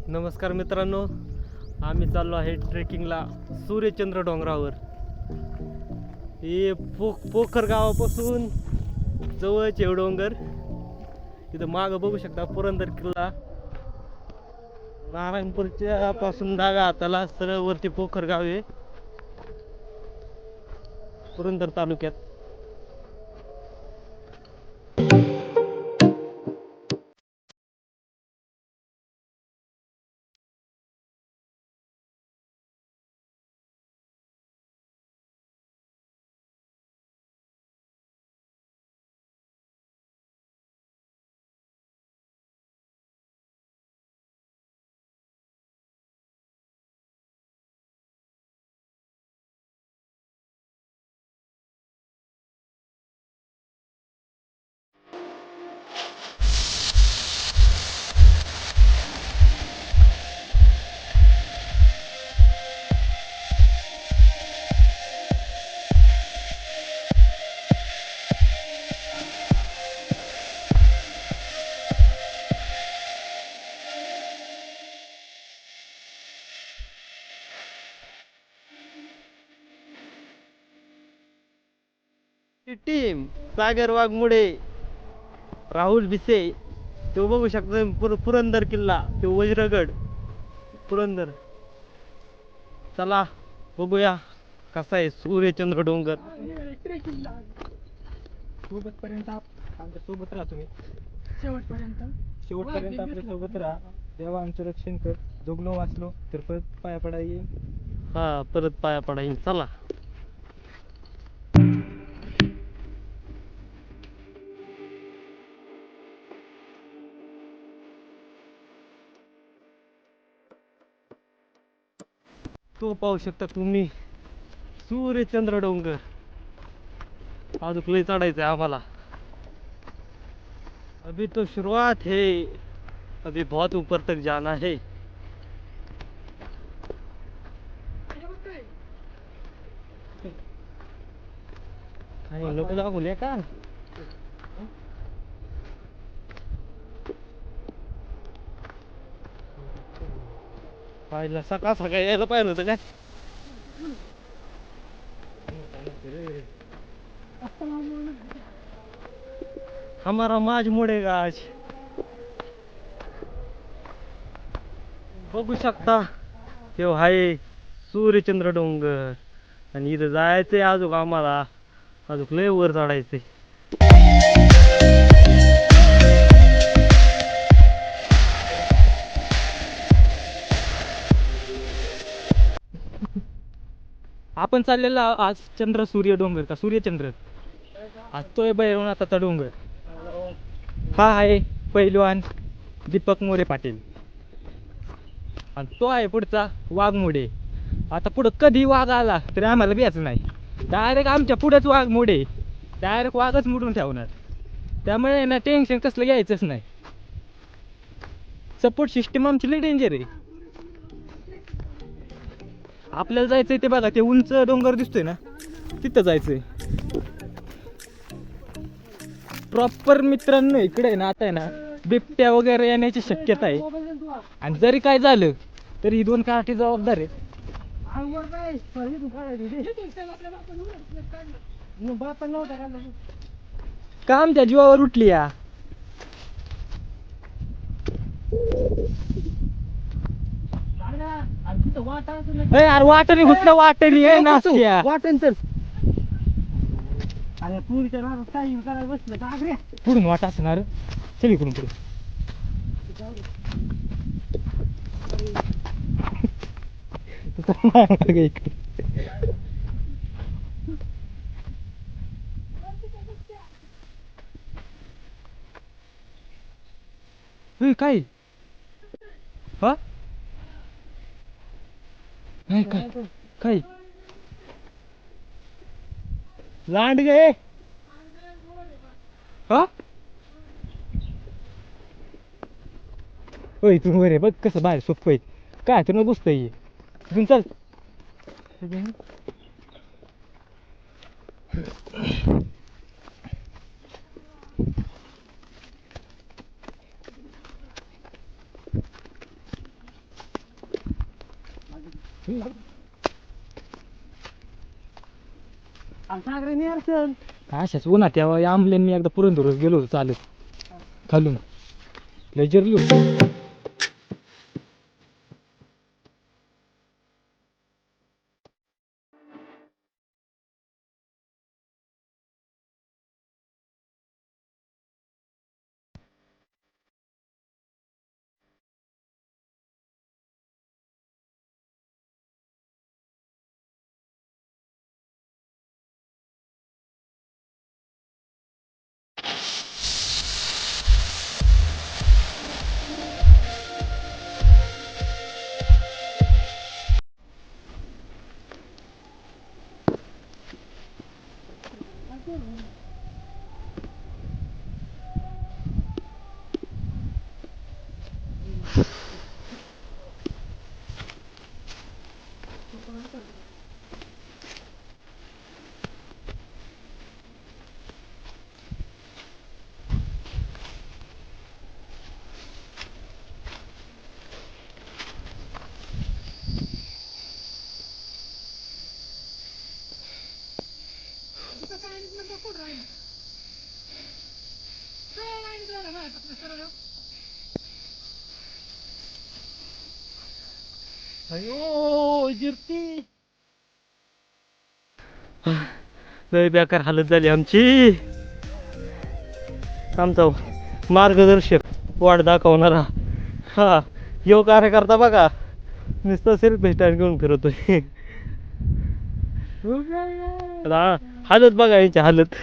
नमस्कार मित्रांनो, आम्ही चाललो आहे ट्रेकिंगला सूर्यचंद्र डोंगरावर. हे पोखर गावापासून जवळचे डोंगर. इथं मागं बघू शकता पुरंदर किल्ला. नारायणपूरच्या पासून डाव्या हाताला सरळ वरती पोखर गाव आहे, पुरंदर तालुक्यात. टीम सागर वाघमुडे, राहुल भिसे. तो बघू शकता पुरंदर किल्ला, तो वज्रगड पुरंदर. चला बघूया कसा आहे सूर्यचंद्र डोंगर. सोबतपर्यंत आमच्या सोबत राहा तुम्ही शेवटपर्यंत आपल्या सोबत राहा. देवा आमचं रक्षण कर. जगलो वाचलो तर परत पाया पडा येईल. हा, परत पाया पडा येईल. चला. तो पाहू शकता तुम्ही सूर्यचंद्र डोंगर. अजून लय चढायचंय आम्हाला. अभी तो शुरुआत है, अभी बहुत ऊपर तक जाना है. काही लोक दाखवले का पाहिलं? सकाळ सकाळी यायला पाहिलं होतं काय? हमारा माज मुडेगा आज. बघू शकता तो आहे सूर्यचंद्र डोंगर. आणि इथं जायचंय अजून आम्हाला. अजून लय वर चढायचंय. आपण चाललेला आज चंद्र सूर्य डोंगर का सूर्यचंद्र. आज तोय भैरवनाथाचा डोंगर. हा आहे पैलवान दीपक मोरे पाटील. आणि तो आहे पुढचा वाघमोडे. आता पुढं कधी वाघ आला तरी आम्हाला बियाचं नाही. डायरेक्ट आमच्या पुढेच वाघ मोडे. डायरेक्ट वाघच मोडून ठेवणार. त्यामुळे ना टेन्शन कसलं घ्यायचंच नाही. सपोर्ट सिस्टीम आमची लई डेंजर आहे. आपल्याला जायचंय ते बघा, ते उंच डोंगर दिसतोय ना, तिथं जायचंय प्रॉपर. मित्रांनो इकडे आहे ना, आता आहे ना बिबट्या वगैरे येण्याची शक्यता आहे. आणि जरी काय झालं तरी ही 2 काठी जबाबदार आहेत. का आमच्या जीवावर उठली या. यार वाटणी घुसलं, वाटणी आहे ना वाटण तर अरे पुरीच्या नादात काही करायला बसलं का रे. पुढून वाट असणार. चल इकडून पुढे. काय हा नाही काय काय लांड गे. हा होय तू रे बघ कसं बाहेर सोपं आहे. काय तुला बसतंय इथून चल. अशाच उन्हात तेव्हा आंबल्यान मी एकदा पुरंदरच गेलो होतो चालत खालून लय जिरली होती. अयो जिरती. लय बेकार हालत झाली आमची. आमचा मार्गदर्शक वाट दाखवणारा हा यो कार्यकर्ता बघा नुसतं सेल्फी स्टँड घेऊन फिरतोय. आता हालत बघा यांची हालत.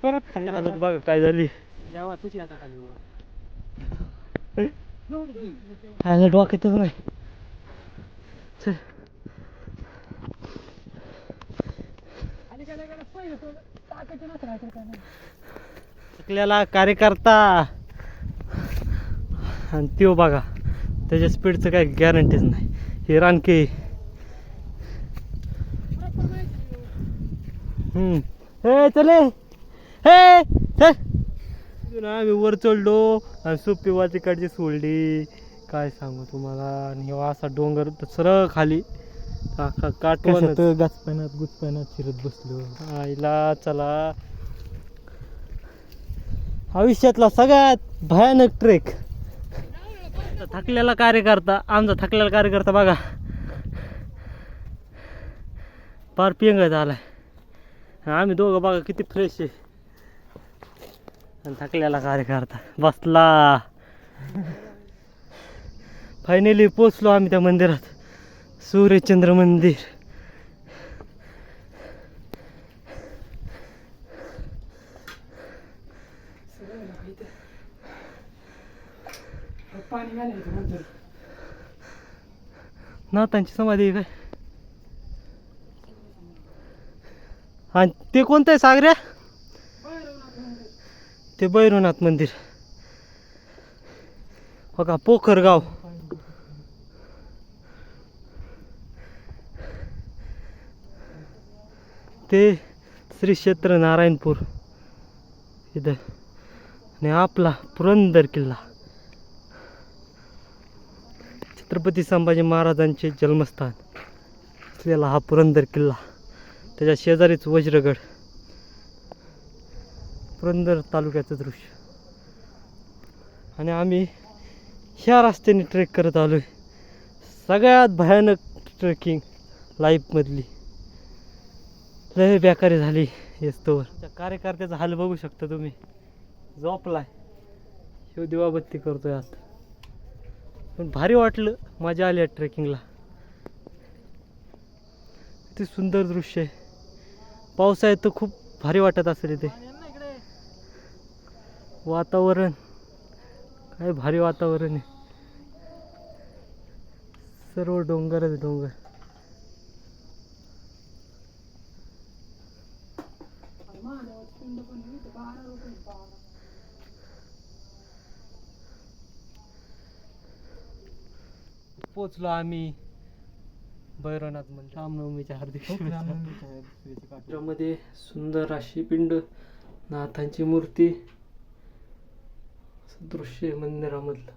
परत हालत बघा काय झाली. डोक्यातच नाही. चल. थकलेला कार्यकर्ता आणि त्यो बघा त्याच्या स्पीडचं काही गॅरंटीच नाही. हे रानके हे चले हे चल. आम्ही वर चढलो आणि सुप्पी तिकडची सोडली. काय सांगू तुम्हाला. आणि असा डोंगर सरळ खाली काटवण गाचपाण्यात गुचपाण्यात फिरत बसलो. आईला चला आयुष्यातला सगळ्यात भयानक ट्रेक. थकलेला कार्यकर्ता आमचा कार्यकर्ता बघा पार पिंगत आलाय. आम्ही दोघं बघा किती फ्रेश आहे. आणि थकलेला कार्यकर्ता बसला. फायनली पोचलो आम्ही त्या मंदिरात. सूर्यचंद्र मंदिर. नाथांची समाधी आहे काय. आणि ते कोणतं आहे सागऱ्या. ते भैरवनाथ मंदिर बघा पोखरगाव. ते श्री क्षेत्र नारायणपूर इथं. आणि आपला पुरंदर किल्ला छत्रपती संभाजी महाराजांचे जन्मस्थान असलेला हा पुरंदर किल्ला. त्याच्या शेजारीच वज्रगड. पुरंदर तालुक्याचं दृश्य. आणि आम्ही ह्या रस्त्याने ट्रेक करत आलोय. सगळ्यात भयानक ट्रेकिंग लाईफमधली. लय बेकारी झाली येस्तोवर. त्या कार्यकर्त्याचा हाल बघू शकता तुम्ही. झोपलाय. शिव दिवाबत्ती करतोय आता. पण भारी वाटलं. मजा आली ट्रेकिंगला. किती सुंदर दृश्य आहे. पावसाळ्यात तर खूप भारी वाटत असेल इथे. वातावरण काय भारी वातावरण आहे. सर्व डोंगरच डोंगर. पोचलो आम्ही भैरवनाथ मंदिर. रामनवमीच्या हार्दिक शुभेच्छा. मध्ये सुंदर अशी पिंड नाथांची मूर्ती. असं दृश्य आहे मंदिरामधलं.